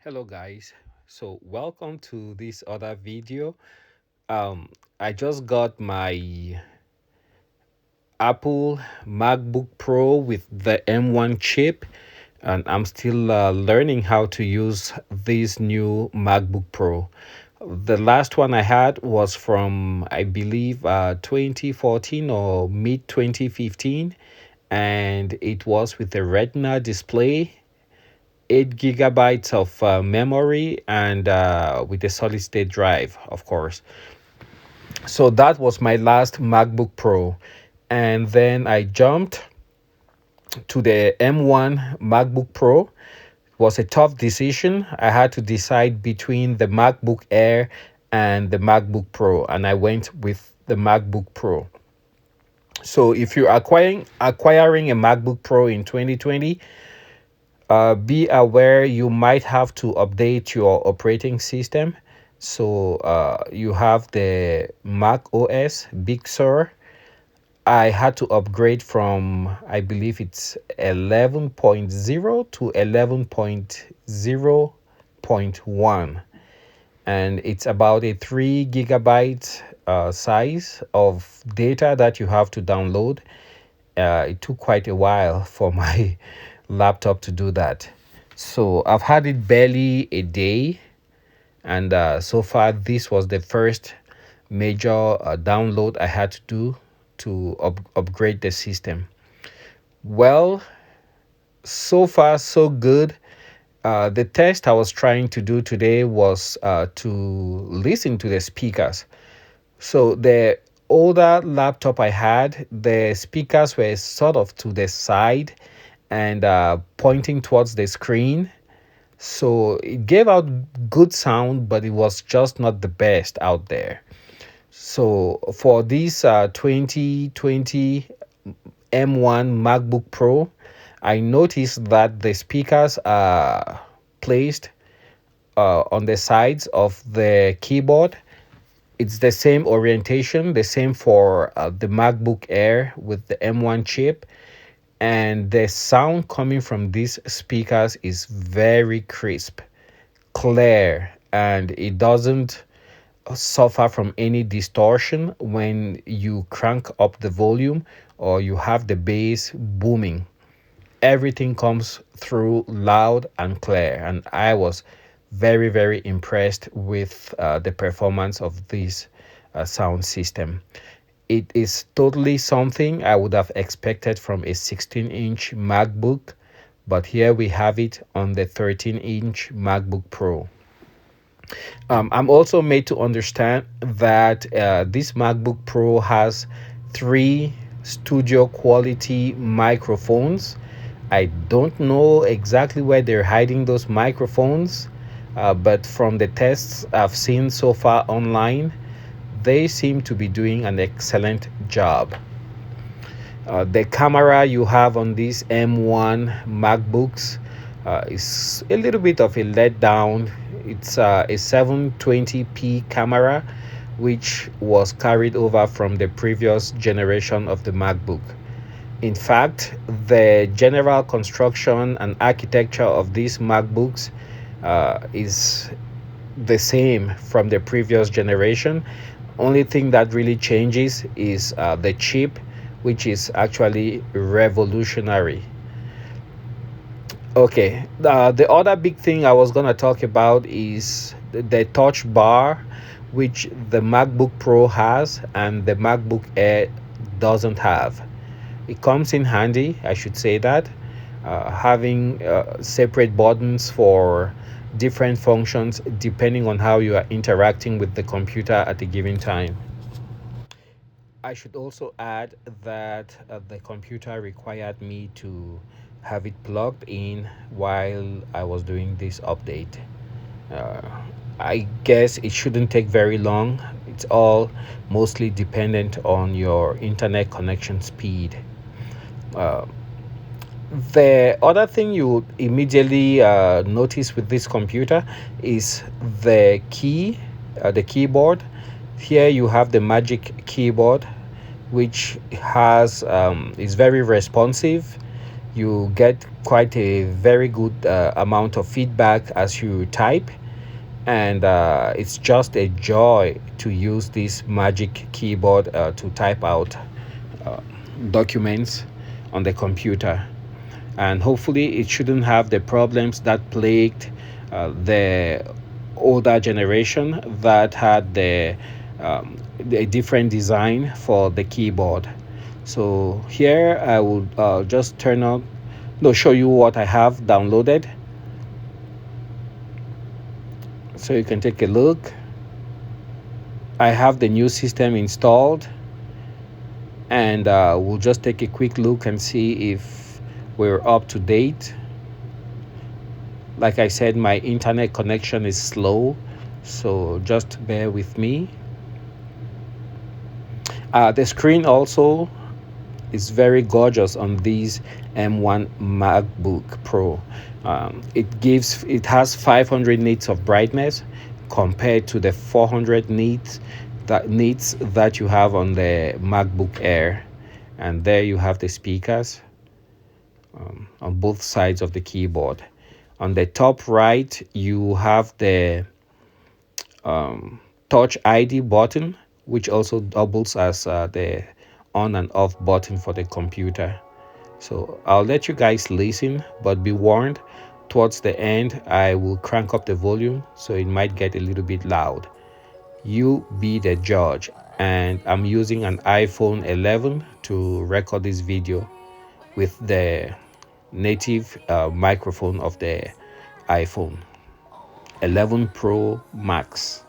Hello guys, so welcome to this other video. I just got my Apple MacBook Pro with the M1 chip, and I'm still learning how to use this new MacBook Pro. The last one I had was from, I believe, 2014 or mid 2015, and it was with a Retina display, 8 gigabytes of memory, and with a solid state drive, of course. So that was my last MacBook Pro. And then I jumped to the M1 MacBook Pro. It was a tough decision. I had to decide between the MacBook Air and the MacBook Pro, and I went with the MacBook Pro. So if you're acquiring a MacBook Pro in 2020, be aware you might have to update your operating system. So you have the macOS Big Sur. I had to upgrade from, I believe it's 11.0 to 11.0.1. And it's about a 3 gigabyte size of data that you have to download. It took quite a while for my laptop to do that. So I've had it barely a day, and so far this was the first major download I had to do to upgrade the system. Well, so far so good. The test I was trying to do today was to listen to the speakers. So the older laptop I had, the speakers were sort of to the side and pointing towards the screen. So it gave out good sound, but it was just not the best out there. So for this 2020 M1 MacBook Pro, I noticed that the speakers are placed on the sides of the keyboard. It's the same orientation, the same for the MacBook Air with the M1 chip. And the sound coming from these speakers is very crisp, clear, and it doesn't suffer from any distortion when you crank up the volume or you have the bass booming. Everything comes through loud and clear, and I was very impressed with the performance of this sound system. It is totally something I would have expected from a 16-inch MacBook, but here we have it on the 13-inch MacBook Pro. I'm also made to understand that this MacBook Pro has three studio quality microphones. I don't know exactly where they're hiding those microphones, but from the tests I've seen so far online, they seem to be doing an excellent job. The camera you have on these M1 MacBooks is a little bit of a letdown. It's a 720p camera, which was carried over from the previous generation of the MacBook. In fact, the general construction and architecture of these MacBooks is the same from the previous generation. Only thing that really changes is the chip, which is actually revolutionary. Okay, the other big thing I was gonna talk about is the touch bar, which the MacBook Pro has and the MacBook Air doesn't have. It comes in handy, I should say that, having separate buttons for different functions depending on how you are interacting with the computer at a given time. I should also add that the computer required me to have it plugged in while I was doing this update. Uh, I guess it shouldn't take very long. It's all mostly dependent on your internet connection speed. Uh, the other thing you immediately notice with this computer is the keyboard. Here you have the Magic Keyboard, which has is very responsive. You get quite a very good amount of feedback as you type, and it's just a joy to use this magic keyboard to type out documents on the computer. And hopefully it shouldn't have the problems that plagued the older generation that had a different design for the keyboard. So here I will just turn on, no, show you what I have downloaded, so you can take a look. I have the new system installed, and we'll just take a quick look and see if we're up to date. Like I said, my internet connection is slow, so just bear with me. The screen also is very gorgeous on these M1 MacBook Pro. It has 500 nits of brightness compared to the 400 nits that you have on the MacBook Air. And there you have the speakers on both sides of the keyboard. On the top right, you have the Touch ID button, which also doubles as the on and off button for the computer. So I'll let you guys listen, but be warned, towards the end, I will crank up the volume, so it might get a little bit loud. You be the judge. And I'm using an iPhone 11 to record this video with the native microphone of the iPhone 11 Pro Max.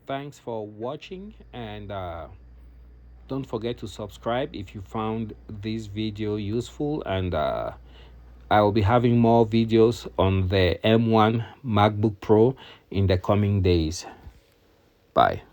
thanks for watching, and don't forget to subscribe if you found this video useful, and I will be having more videos on the M1 MacBook Pro in the coming days. Bye.